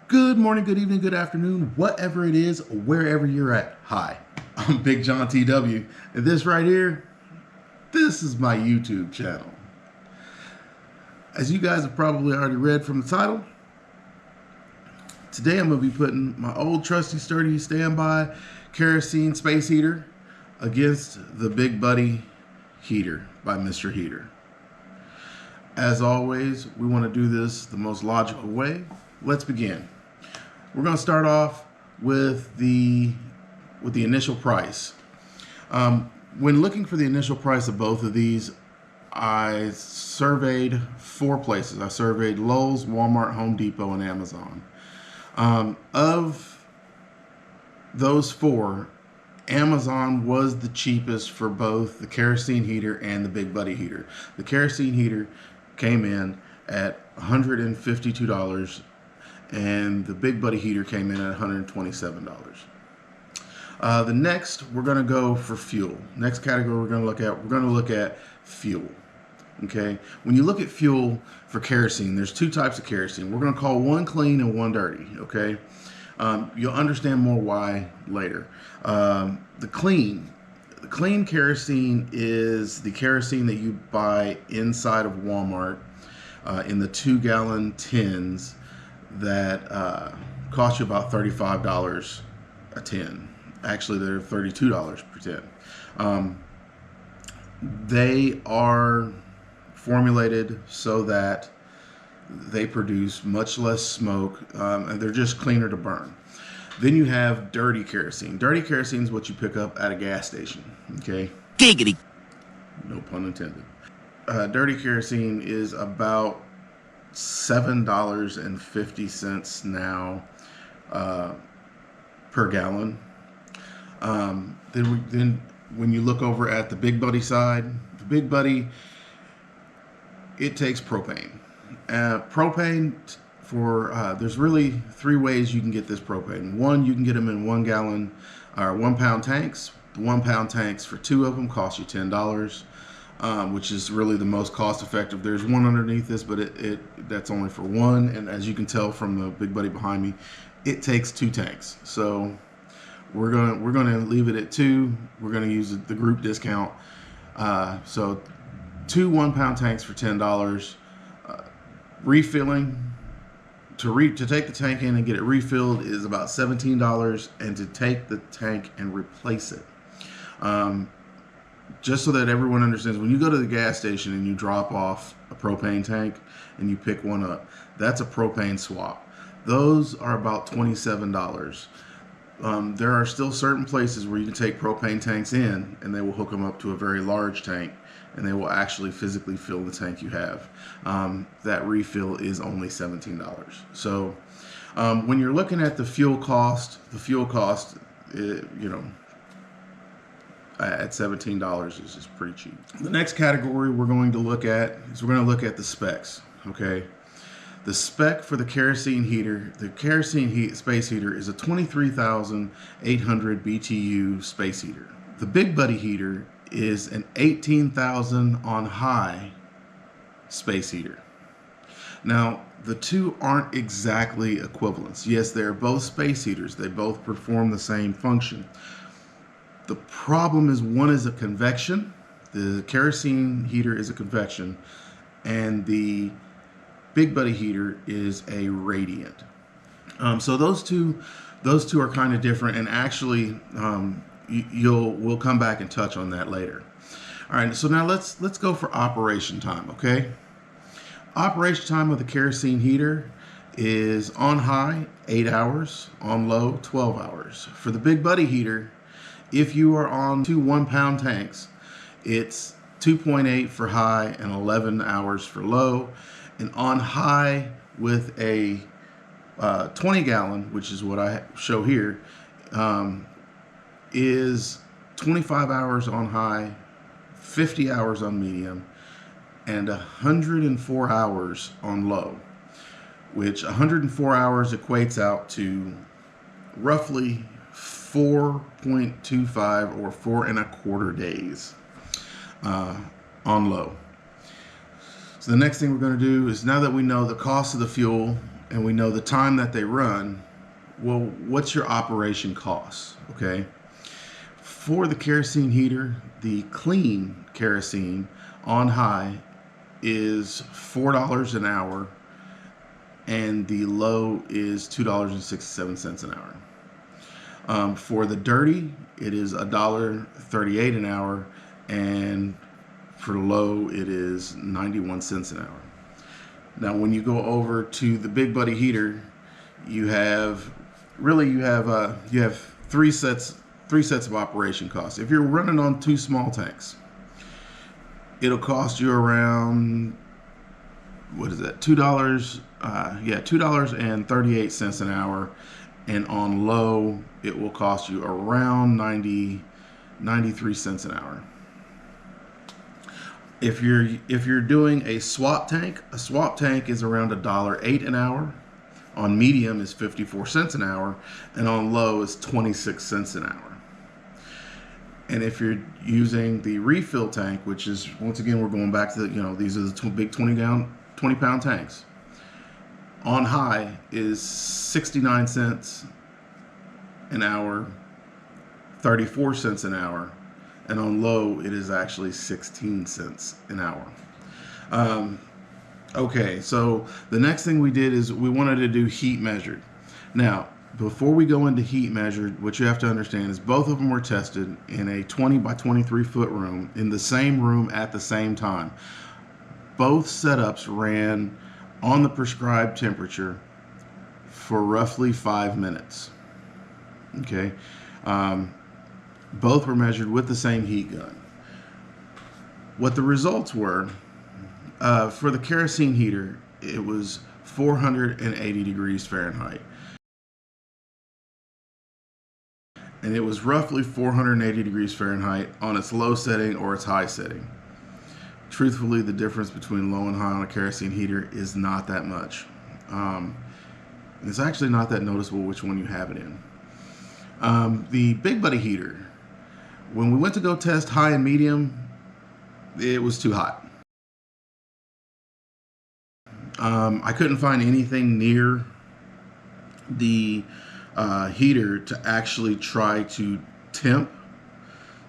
Good morning, good evening, good afternoon, whatever it is, wherever you're at. Hi, I'm Big John TW, and this right here, this is my YouTube channel. As you guys have probably already read from the title, today I'm going to be putting my old trusty sturdy standby kerosene space heater against the Big Buddy heater by Mr. Heater. As always, we want to do this the most logical way. Let's begin. We're going to start off with the initial price. When looking for the initial price of both of these, I surveyed 4 places. I surveyed Lowe's, Walmart, Home Depot, and Amazon. Of those 4, Amazon was the cheapest for both the kerosene heater and the Big Buddy heater. The kerosene heater came in at $152, and the Big Buddy heater came in at $127. The next, we're going to go for fuel. Next category we're going to look at fuel. Okay, when you look at fuel for kerosene, there's 2 types of kerosene. We're going to call one clean and one dirty. Okay, you'll understand more why later. The clean kerosene is the kerosene that you buy inside of Walmart in the 2-gallon tins that cost you about $35 a tin. Actually, they're $32 per tin. They are formulated so that they produce much less smoke, and they're just cleaner to burn. Then you have dirty kerosene. Dirty kerosene is what you pick up at a gas station. Okay? Giggity. No pun intended. Dirty kerosene is about $7.50 now per gallon. Then when you look over at the Big Buddy side, the Big Buddy, it takes propane. Propane there's really 3 ways you can get this propane. One, you can get them in 1 gallon or 1 pound tanks. The 1 pound tanks for 2 of them cost you $10. Which is really the most cost effective. There's one underneath this, but that's only for 1. And as you can tell from the Big Buddy behind me, it takes 2 tanks. So we're gonna leave it at 2. We're gonna use the group discount. So 2 1-pound tanks for $10. Refilling to take the tank in and get it refilled is about $17, and to take the tank and replace it. Just so that everyone understands, when you go to the gas station and you drop off a propane tank and you pick one up, that's a propane swap. Those are about $27. There are still certain places where you can take propane tanks in and they will hook them up to a very large tank and they will actually physically fill the tank you have. That refill is only $17. So when you're looking at the fuel cost, at $17 is just pretty cheap. The next category we're going to look at the specs. Okay, the spec for the kerosene heater, space heater, is a 23,800 BTU space heater. The Big Buddy heater is an 18,000 on high space heater. Now, the 2 aren't exactly equivalents. Yes, they're both space heaters. They both perform the same function. The problem is one is a convection. The kerosene heater is a convection, and the Big Buddy heater is a radiant. So those two are kind of different, and actually we'll come back and touch on that later. All right, so now let's go for operation time. Okay, operation time of the kerosene heater is on high 8 hours, on low 12 hours. For the Big Buddy heater, if you are on 2 1-pound tanks, it's 2.8 for high and 11 hours for low. And on high with a 20-gallon, which is what I show here, is 25 hours on high, 50 hours on medium, and 104 hours on low, which 104 hours equates out to roughly 4.25 or 4.25 days on low. So the next thing we're going to do is, now that we know the cost of the fuel and we know the time that they run, well, what's your operation cost? Okay. For the kerosene heater, the clean kerosene on high is $4 an hour, and the low is $2.67 an hour. For the dirty, it is $1.38 an hour, and for low, it is 91 cents an hour. Now, when you go over to the Big Buddy heater, you have three sets of operation costs. If you're running on two small tanks, it'll cost you around, what is that, $2? $2.38 an hour, and on low it will cost you around 93 cents an hour. If you're doing a swap tank is around $1.08 an hour. On medium is 54 cents an hour, and on low is 26 cents an hour. And if you're using the refill tank, which is, once again, we're going back to these are the big 20 pound tanks. On high is 69 cents an hour, 34 cents an hour, and on low it is actually 16 cents an hour. Okay, so the next thing we did is we wanted to do heat measured. Now, before we go into heat measured, what you have to understand is both of them were tested in a 20 by 23 foot room, in the same room at the same time. Both setups ran on the prescribed temperature for roughly 5 minutes. Okay, both were measured with the same heat gun. What the results were, for the kerosene heater, it was 480 degrees Fahrenheit. And it was roughly 480 degrees Fahrenheit on its low setting or its high setting. Truthfully, the difference between low and high on a kerosene heater is not that much. It's actually not that noticeable which one you have it in. The Big Buddy heater, when we went to go test high and medium, it was too hot. I couldn't find anything near the heater to actually try to temp,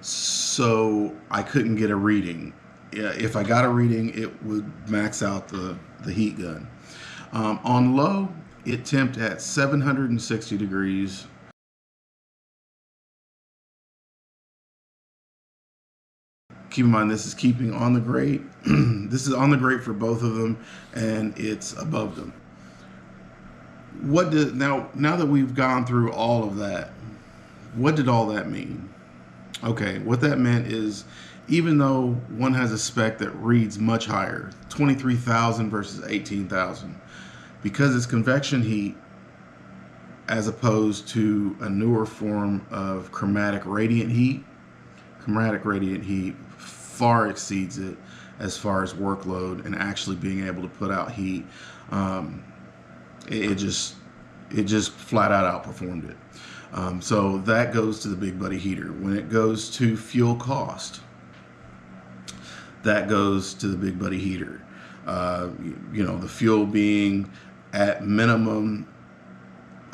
so I couldn't get a reading. If I got a reading, it would max out the heat gun. On low, it temped at 760 degrees. Keep in mind, this is keeping on the grate. This is on the grate for both of them, and it's above them. Now that we've gone through all of that, what did all that mean? Okay, what that meant is, even though one has a spec that reads much higher, 23,000 versus 18,000, because it's convection heat as opposed to a newer form of chromatic radiant heat far exceeds it as far as workload and actually being able to put out heat. It just flat out outperformed it. So that goes to the Big Buddy heater. When it goes to fuel cost, that goes to the Big Buddy heater. The fuel being at minimum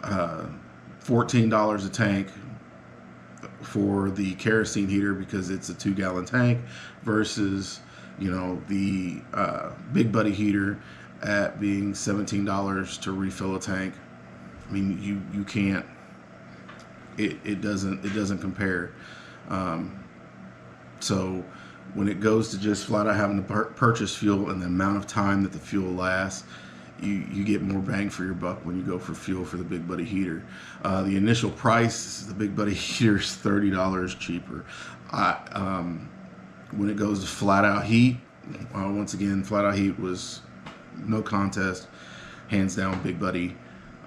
$14 a tank for the kerosene heater, because it's a 2-gallon tank, versus the Big Buddy heater at being $17 to refill a tank. I mean, you can't. It doesn't compare. So when it goes to just flat out having to purchase fuel and the amount of time that the fuel lasts, you get more bang for your buck when you go for fuel for the Big Buddy heater. The initial price, the Big Buddy heater, is $30 cheaper. When it goes to flat out heat, once again, flat out heat was no contest, hands down Big Buddy.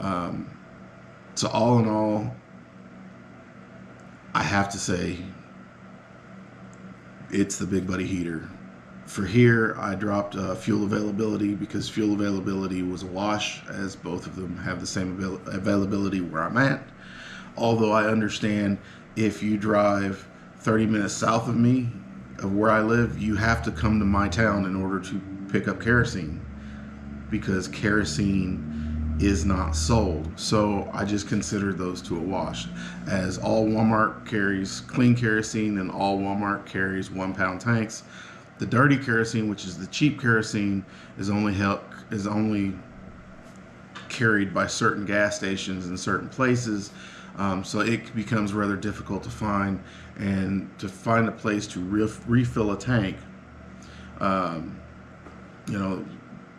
So all in all, I have to say it's the Big Buddy heater. For here, I dropped fuel availability because fuel availability was a wash, as both of them have the same availability where I'm at. Although I understand if you drive 30 minutes south of me, of where I live, you have to come to my town in order to pick up kerosene, because kerosene is not sold. So I just consider those two a wash, as all Walmart carries clean kerosene and all Walmart carries 1 pound tanks. The dirty kerosene, which is the cheap kerosene, is only carried by certain gas stations in certain places. So it becomes rather difficult to find, and to find a place to refill a tank, um, you know,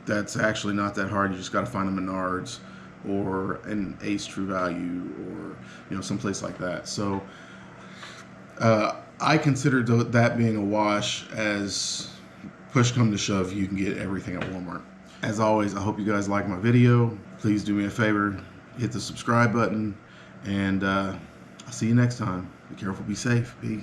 that's actually not that hard. You just got to find a Menards or an Ace True Value, or someplace like that. So I consider that being a wash. As push come to shove, you can get everything at Walmart. As always, I hope you guys like my video. Please do me a favor, hit the subscribe button, and I'll see you next time. Be careful, be safe, peace.